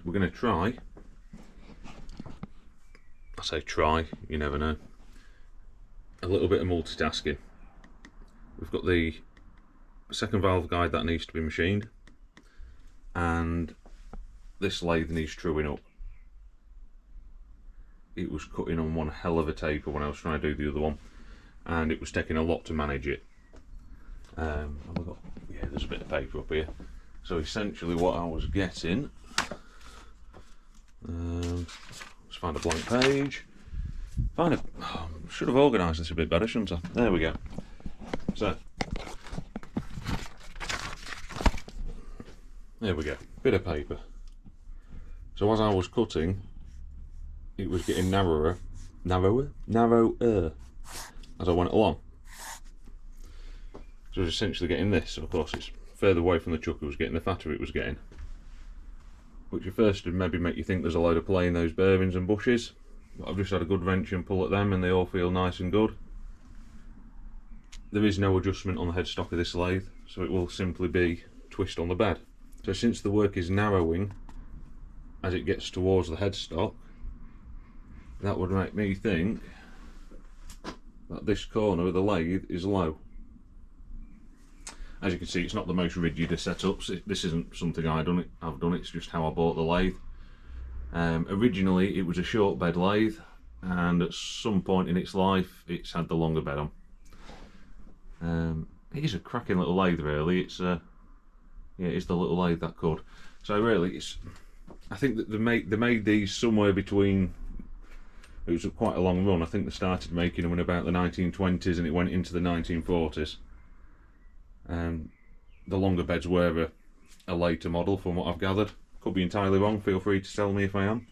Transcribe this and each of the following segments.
we're going to try, I say try, you never know, a little bit of multitasking. We've got the second valve guide that needs to be machined, and this lathe needs truing up. It was cutting on one hell of a taper when I was trying to do the other one, and it was taking a lot to manage it. Yeah, there's a bit of paper up here. So essentially what I was getting, let's find a blank page. Should have organised this a bit better, shouldn't I? There we go. So there we go, bit of paper. So as I was cutting, it was getting narrower as I went along. So I was essentially getting this. So of course it's further away from the chuck it was getting, the fatter it was getting. Which at first would maybe make you think there's a load of play in those bearings and bushes. But I've just had a good wrench and pull at them and they all feel nice and good. There is no adjustment on the headstock of this lathe, so it will simply be twist on the bed. So since the work is narrowing as it gets towards the headstock, that would make me think that this corner of the lathe is low. As you can see, it's not the most rigid of setups. This isn't something I've done, it's just how I bought the lathe. Originally it was a short bed lathe, and at some point in its life it's had the longer bed on. It is a cracking little lathe really. It's yeah, it's the little lathe that could. So really I think that they made these somewhere between, it was quite a long run. I think they started making them in about the 1920s and it went into the 1940s. The longer beds were a later model from what I've gathered. Could be entirely wrong, feel free to tell me if I am.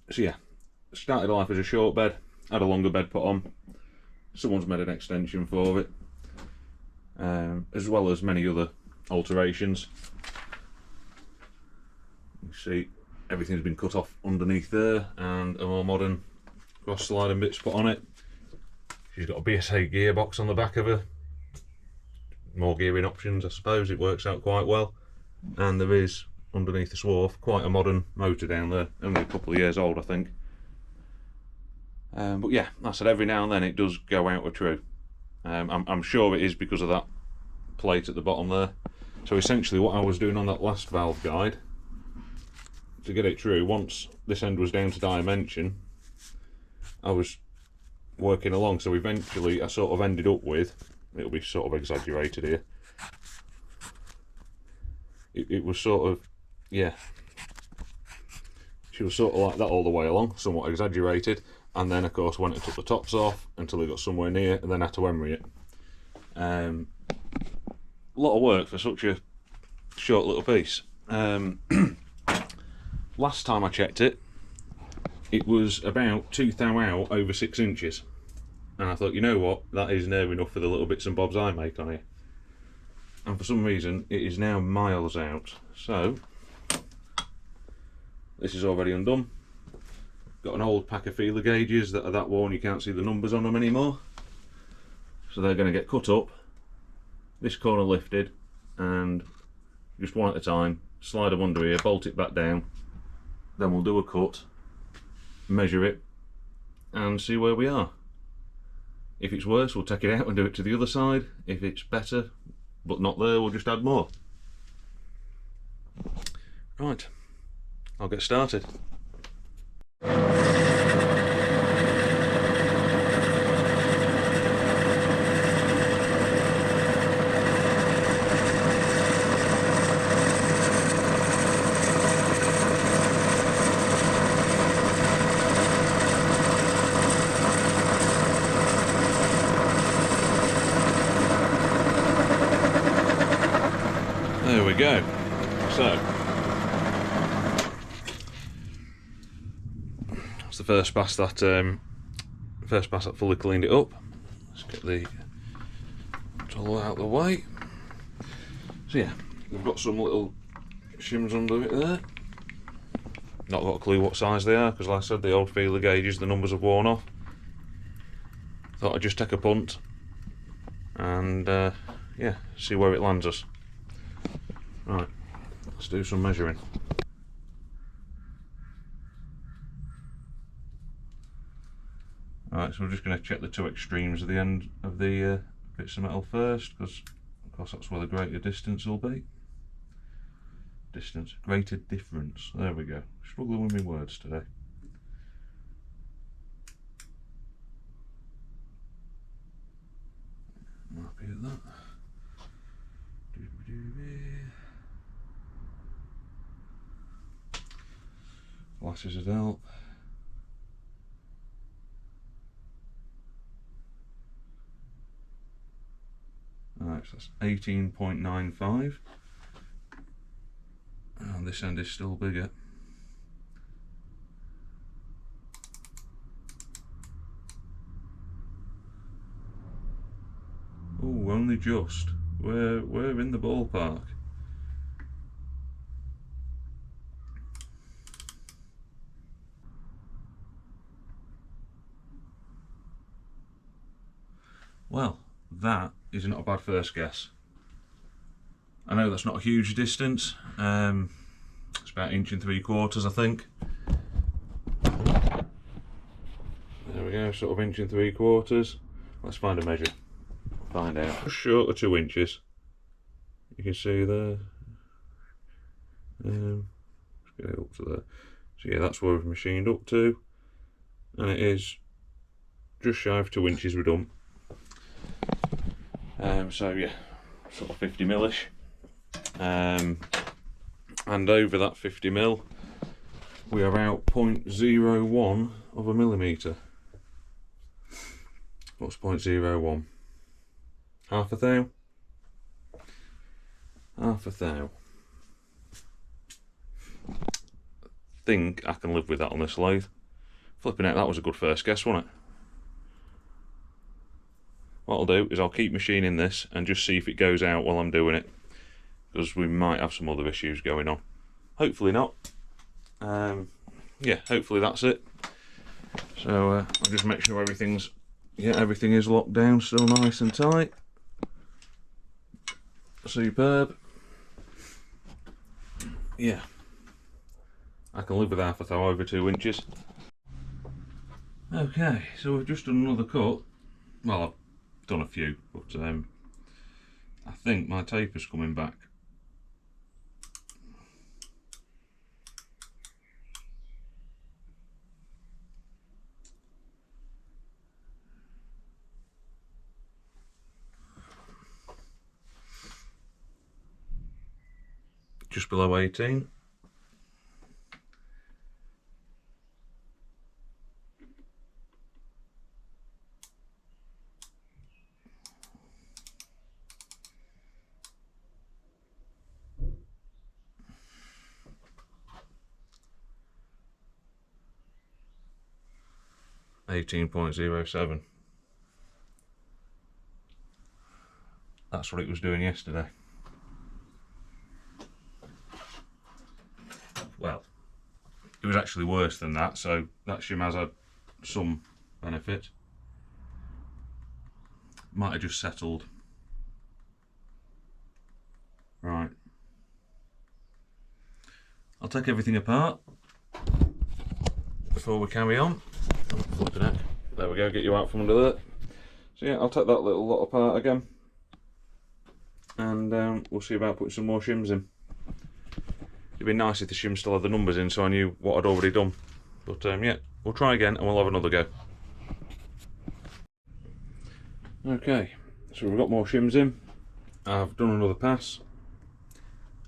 So yeah, started life as a short bed, had a longer bed put on. Someone's made an extension for it, as well as many other alterations. You see everything's been cut off underneath there and a more modern cross sliding bits put on it. She's got a BSA gearbox on the back of her. More gearing options, I suppose. It works out quite well. And there is, underneath the swarf, quite a modern motor down there. Only a couple of years old, I think. But yeah, I said every now and then it does go out of true. I'm sure it is because of that plate at the bottom there. So essentially what I was doing on that last valve guide, to get it true, once this end was down to dimension, I was working along. So eventually I sort of ended up with, it'll be sort of exaggerated here, it was sort of, yeah, she was sort of like that all the way along, somewhat exaggerated, and then of course went and took the tops off until it got somewhere near and then had to emery it. A lot of work for such a short little piece. Last time I checked it, it was about 2 thou out over 6 inches. And I thought, you know what, that is near enough for the little bits and bobs I make on here. And for some reason, it is now miles out. So, this is already undone. Got an old pack of feeler gauges that are that worn you can't see the numbers on them anymore. So they're going to get cut up, this corner lifted, and just one at a time, slide them under here, bolt it back down. Then we'll do a cut, measure it, and see where we are. If it's worse, we'll take it out and do it to the other side. If it's better, but not there, we'll just add more. Right, I'll get started. There we go. So that's the first pass that fully cleaned it up. Let's get the tool out of the way. So yeah, we've got some little shims under it there. Not got a clue what size they are because, like I said, the old feeler gauges, the numbers have worn off. Thought I'd just take a punt and yeah, see where it lands us. Right, let's do some measuring. so we're just going to check the two extremes of the end of the bits of metal first, because of course that's where the greater distance will be. Distance, greater difference, there we go. Struggling with my words today. I'm happy with that. Glasses are dealt. Alright, so that's 18.95. And this end is still bigger. Oh, only just. We're in the ballpark. Well, that is not a bad first guess. I know that's not a huge distance. It's about 1 3/4, I think. There we go, sort of 1 3/4. Let's find a measure. Find out. Just short of 2 inches. You can see there. Let's get it up to there. So yeah, that's where we've machined up to, and it is just shy of 2 inches we're done. So yeah, sort of 50mm-ish. And over that 50mm, we are out 0.01 of a millimetre. What's 0.01? Half a thou? Half a thou. I think I can live with that on this lathe. Flipping out, that was a good first guess, wasn't it? What I'll do is I'll keep machining this and just see if it goes out while I'm doing it, because we might have some other issues going on. Hopefully not. Yeah, hopefully that's it. So I'll just make sure everything is locked down, still nice and tight. Superb. Yeah, I can live with half a thou over 2 inches. Okay, so we've just done another cut. Well, I've done a few, but I think my taper's coming back. Just below 18. .07. That's what it was doing yesterday. Well, it was actually worse than that, so that shim has had some benefit. Might have just settled. Right. I'll take everything apart before we carry on. Flipping heck. There we go, get you out from under there. So yeah, I'll take that little lot apart again, and we'll see about putting some more shims in. It'd be nice if the shim still had the numbers in, so I knew what I'd already done. But yeah, we'll try again and we'll have another go. Okay, so we've got more shims in. I've done another pass,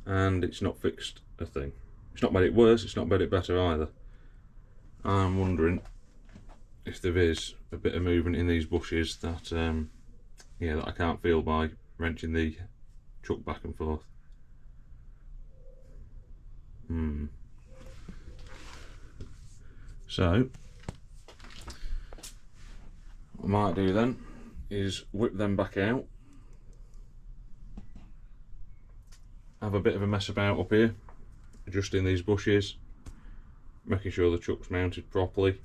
and it's not fixed a thing. It's not made it worse, it's not made it better either. I'm wondering if there is a bit of movement in these bushes that yeah, that I can't feel by wrenching the chuck back and forth. So what I might do then is whip them back out, have a bit of a mess about up here, adjusting these bushes, making sure the chuck's mounted properly,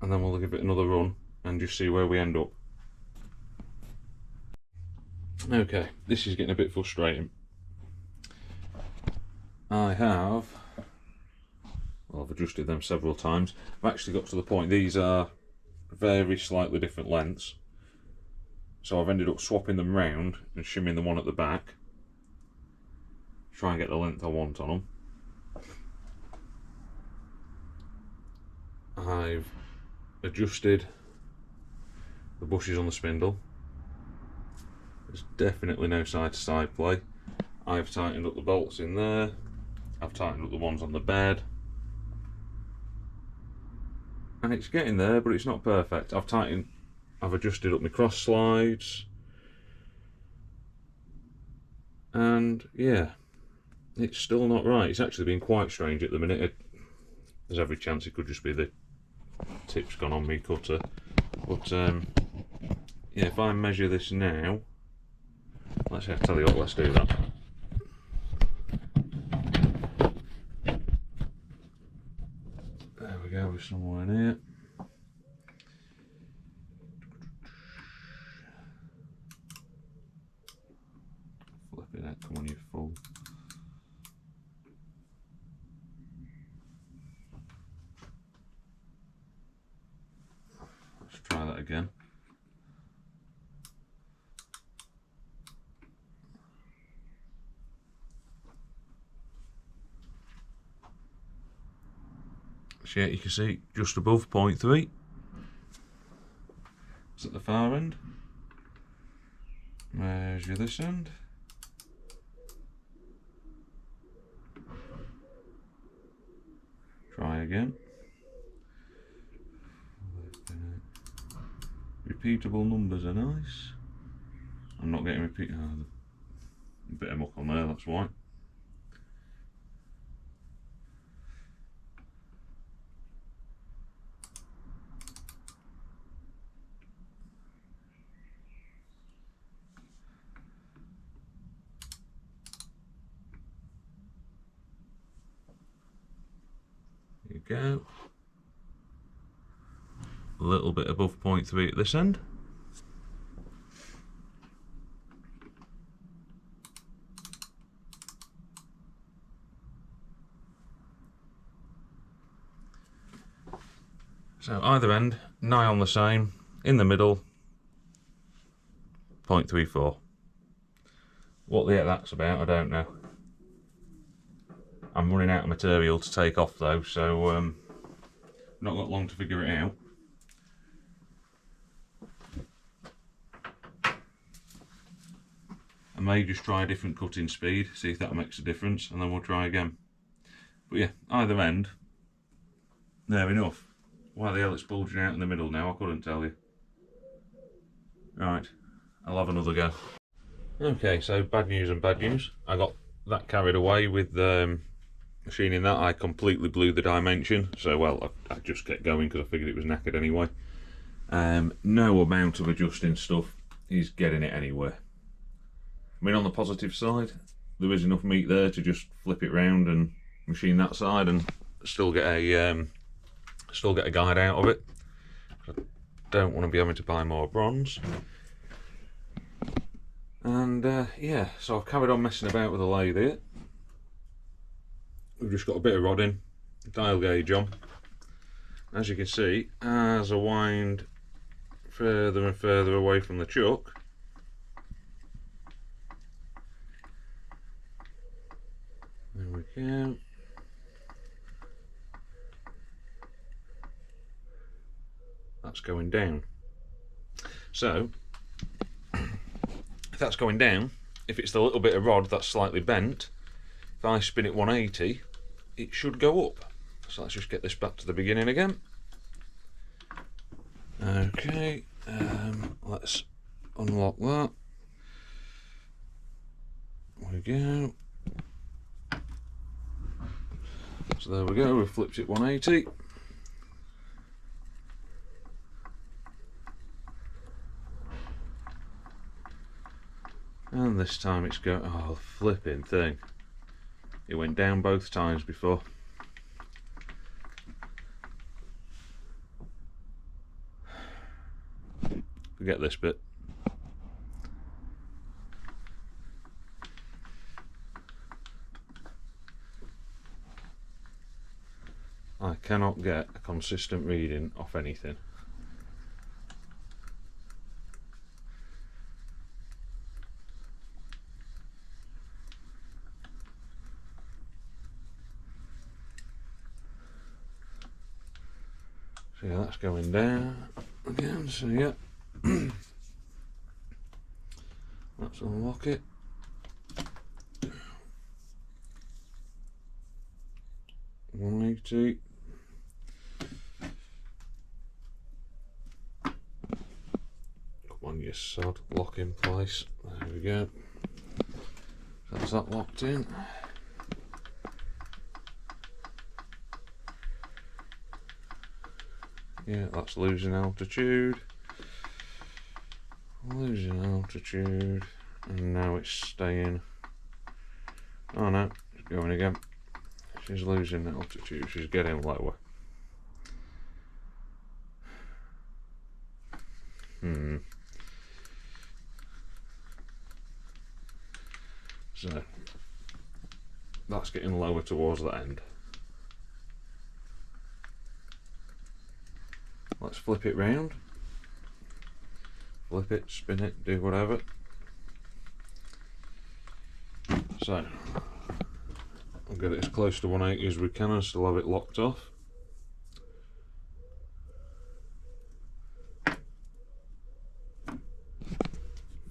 and then we'll give it another run and just see where we end up. Okay, this is getting a bit frustrating. I have, I've adjusted them several times. I've actually got to the point, these are very slightly different lengths, so I've ended up swapping them round and shimming the one at the back, try and get the length I want on them. I've adjusted the bushes on the spindle. There's definitely no side to side play. I've tightened up the bolts in there, I've tightened up the ones on the bed, and it's getting there, but it's not perfect. I've adjusted up my cross slides, and yeah, it's still not right. It's actually been quite strange at the minute. There's every chance it could just be the tip's gone on me cutter, but yeah, if I measure this now, I'll tell you what, let's do that. There we go, we're somewhere near. Flipping it, come on you fool. Let's try that again. So yeah, you can see just above 0.3. It's at the far end. Measure this end. Try again. Repeatable numbers are nice. I'm not getting a bit of muck on there, that's why. There you go. A little bit above 0.3 at this end. So either end, nigh on the same, in the middle, 0.34. What the heck that's about, I don't know. I'm running out of material to take off though, so not got long to figure it out. I may just try a different cutting speed, see if that makes a difference, and then we'll try again. But yeah, either end, there enough. Why the hell it's bulging out in the middle now, I couldn't tell you. Right, I'll have another go. Okay, so bad news and bad news. I got that carried away with machining that. I completely blew the dimension, so well, I just kept going because I figured it was knackered anyway. No amount of adjusting stuff is getting it anywhere. I mean, on the positive side, there is enough meat there to just flip it round and machine that side and still get a guide out of it. I don't want to be having to buy more bronze. And yeah, so I've carried on messing about with the lathe here. We've just got a bit of rodding, dial gauge on. As you can see, as I wind further and further away from the chuck, there we go. That's going down. So, if that's going down, if it's the little bit of rod that's slightly bent, if I spin it 180, it should go up. So let's just get this back to the beginning again. Okay, let's unlock that. There we go. So there we go, we've flipped it 180. And this time it's going, oh, flipping thing. It went down both times before. Forget this bit. I cannot get a consistent reading off anything. So yeah, that's going down again, so yeah. Let's unlock it. $180. Come on, you sod. Lock in place. There we go. So that's that locked in. Yeah, that's losing altitude. Losing altitude. And now it's staying. Oh no, it's going again. She's losing altitude, she's getting lower. So that's getting lower towards the end. Let's flip it round. Flip it, spin it, do whatever. So I'll get it as close to 180 as we can and still have it locked off.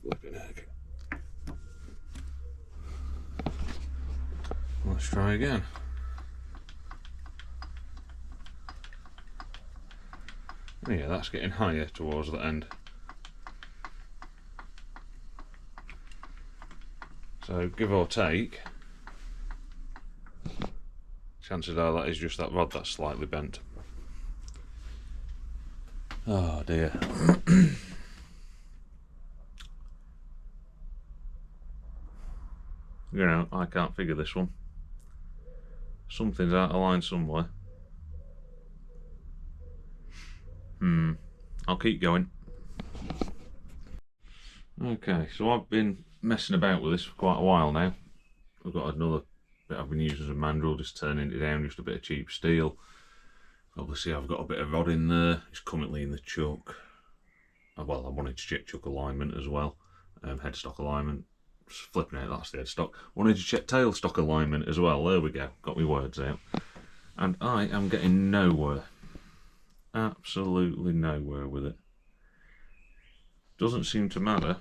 Flipping heck. Let's try again. Yeah, that's getting higher towards the end. So give or take, chances are that is just that rod that's slightly bent. Oh dear. You know, I can't figure this one. Something's out of line somewhere. I'll keep going. Okay, so I've been messing about with this for quite a while now. I've got another bit I've been using as a mandrel, just turning it down, just a bit of cheap steel. Obviously I've got a bit of rod in there, it's currently in the chuck. Well, I wanted to check chuck alignment as well, headstock alignment. Just flipping out, that's the headstock. Wanted to check tailstock alignment as well, there we go, got my words out. And I am getting nowhere. Absolutely nowhere with it. Doesn't seem to matter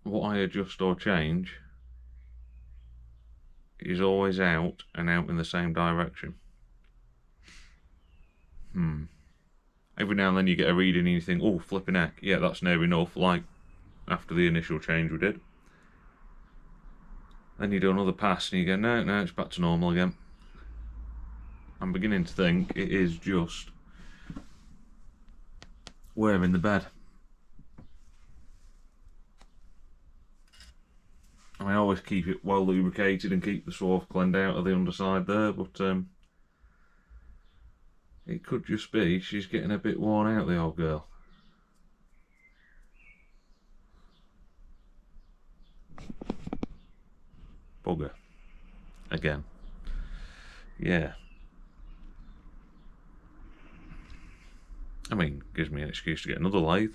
what I adjust or change, is always out and out in the same direction. Every now and then you get a reading and you think, oh, flipping heck, yeah, that's near enough, like after the initial change we did. Then you do another pass and you go, no, it's back to normal again. I'm beginning to think it is just wearing the bed. I always keep it well lubricated and keep the swarf cleaned out of the underside there, but it could just be she's getting a bit worn out, the old girl. Bugger. Again. Yeah. I mean, gives me an excuse to get another lathe.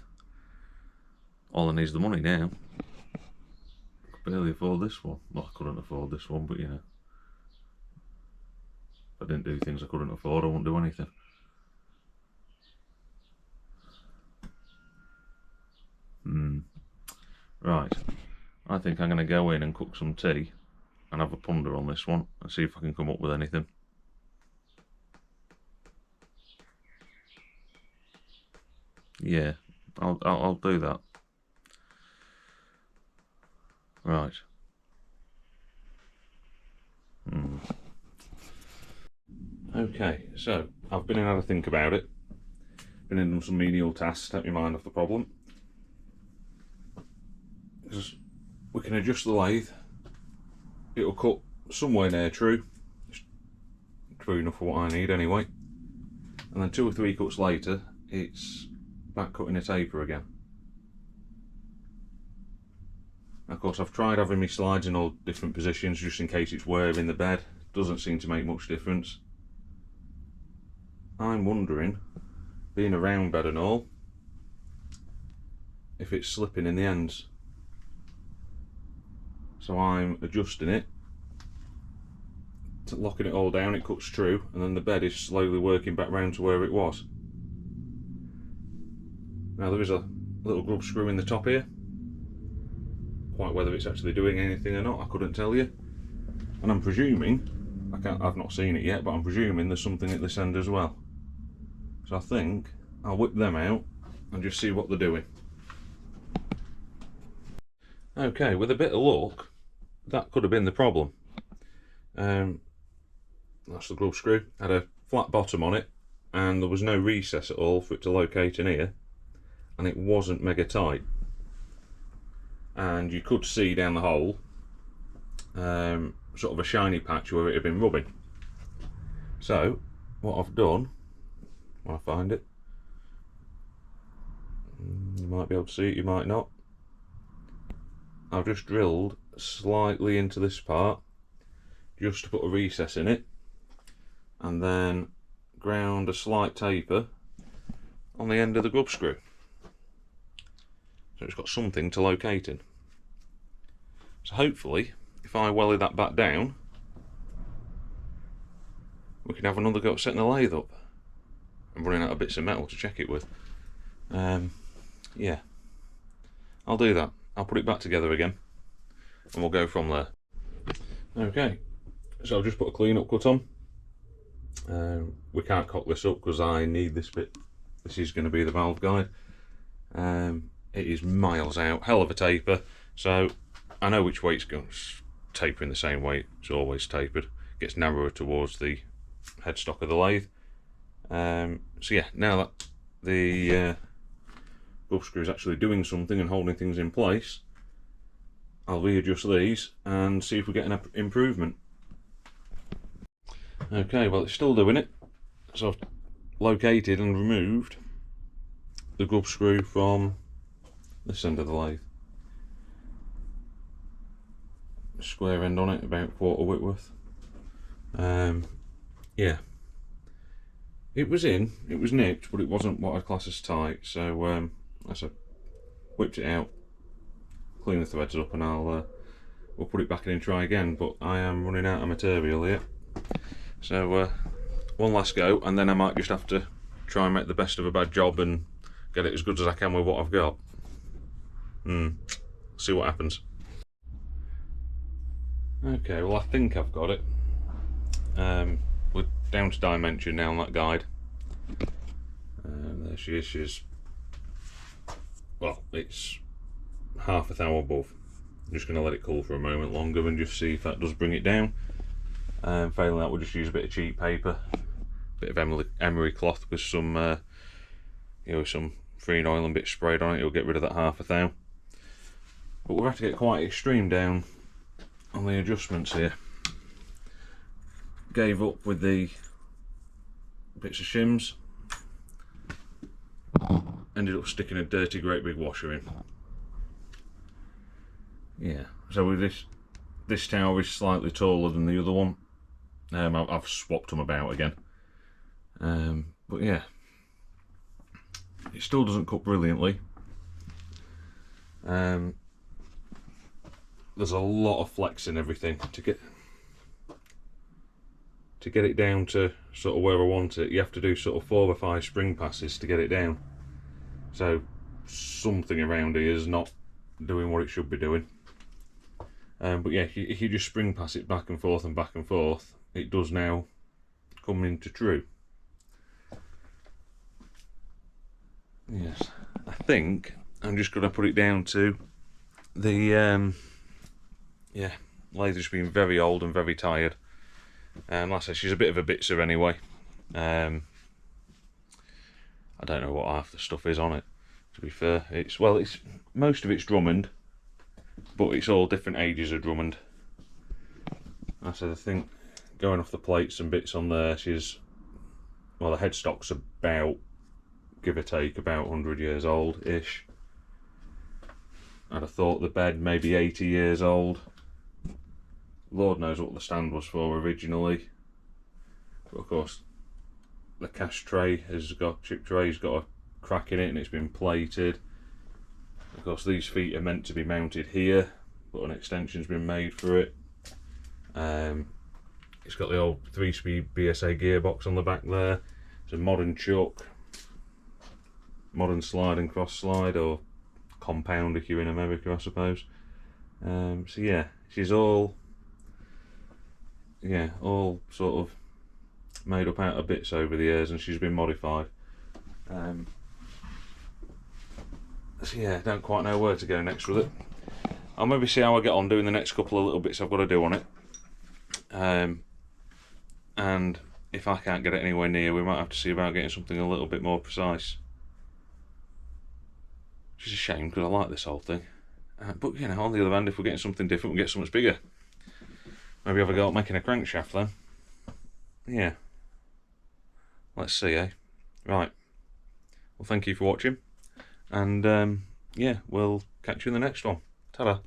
All I need is the money now. I could barely afford this one. Well, I couldn't afford this one, but you know. If I didn't do things I couldn't afford, I wouldn't do anything. Right. I think I'm going to go in and cook some tea and have a ponder on this one and see if I can come up with anything. Yeah, I'll do that. Right. Okay, so I've been in and had a think about it. Been in done some menial tasks to take my mind off the problem. Because we can adjust the lathe. It'll cut somewhere near true. It's true enough for what I need anyway. And then 2 or 3 cuts later, it's back cutting a taper again. Of course, I've tried having my slides in all different positions just in case it's wearing the bed. Doesn't seem to make much difference. I'm wondering, being a round bed and all, if it's slipping in the ends. So I'm adjusting it, locking it all down, it cuts true, and then the bed is slowly working back round to where it was. Now there is a little grub screw in the top here. Quite whether it's actually doing anything or not, I couldn't tell you. And I'm presuming, I've not seen it yet, but I'm presuming there's something at this end as well. So I think I'll whip them out and just see what they're doing. Okay, with a bit of luck, that could have been the problem. That's the grub screw. Had a flat bottom on it, and there was no recess at all for it to locate in here, and it wasn't mega tight. And you could see down the hole sort of a shiny patch where it had been rubbing. So what I've done, when I find it, you might be able to see it, you might not. I've just drilled slightly into this part just to put a recess in it, and then ground a slight taper on the end of the grub screw, so it's got something to locate in. So hopefully, if I welly that back down, we can have another go at setting the lathe up. I'm running out of bits of metal to check it with. Yeah, I'll do that. I'll put it back together again, and we'll go from there. Okay, so I've just put a clean up cut on. We can't cock this up because I need this bit. This is going to be the valve guide. It is miles out, hell of a taper, so I know which way it's going. It's tapering the same way it's always tapered. Gets narrower towards the headstock of the lathe. So yeah, now that the grub screw is actually doing something and holding things in place, I'll readjust these and see if we get an improvement. Okay, well it's still doing it. So I've located and removed the grub screw from this end of the lathe. Square end on it, about quarter Whitworth. Yeah, it was nipped, but it wasn't what I'd class as tight. So I whipped it out, clean the threads up, and we'll put it back in and try again. But I am running out of material here, so one last go, and then I might just have to try and make the best of a bad job and get it as good as I can with what I've got. See what happens. Okay, well I think I've got it. We're down to dimension now on that guide. There she is. She's, well, it's half a thou above. I'm just going to let it cool for a moment longer and just see if that does bring it down. Failing that, we'll just use a bit of cheap paper, a bit of emery cloth with some, some freon oil and bits sprayed on it. It'll get rid of that half a thou. But we'll have to get quite extreme down on the adjustments here. Gave up with the bits of shims. Ended up sticking a dirty great big washer in. Yeah, so with this tower is slightly taller than the other one. I've swapped them about again. But yeah, it still doesn't cut brilliantly. There's a lot of flex in everything to get it down to sort of where I want it. You have to do sort of 4 or 5 spring passes to get it down. So something around here is not doing what it should be doing. But yeah, if you just spring pass it back and forth, it does now come into true. Yes, I think I'm just going to put it down to the yeah, lathe has been very old and very tired. Like I said, she's a bit of a bitzer anyway. I don't know what half the stuff is on it, to be fair. It's most of it's Drummond, but it's all different ages of Drummond. Like I said, I think going off the plates and bits on there, the headstock's about, give or take, about 100 years old ish. I'd have thought the bed maybe 80 years old. Lord knows what the stand was for originally, but of course the cash tray has got, chip tray's got a crack in it and it's been plated. Of course these feet are meant to be mounted here, but an extension's been made for it. It's got the old 3-speed BSA gearbox on the back there. It's a modern chuck, modern slide and cross slide, or compound if you're in America, I suppose. So yeah, she's all sort of made up out of bits over the years, and she's been modified. So yeah, don't quite know where to go next with it. I'll maybe see how I get on doing the next couple of little bits I've got to do on it. And if I can't get it anywhere near, we might have to see about getting something a little bit more precise. Which is a shame, because I like this whole thing. But you know, on the other hand, if we're getting something different, we'll get something bigger. Maybe have a go at making a crankshaft then. Yeah. Let's see, eh? Right. Well, thank you for watching. And yeah, we'll catch you in the next one. Ta-da.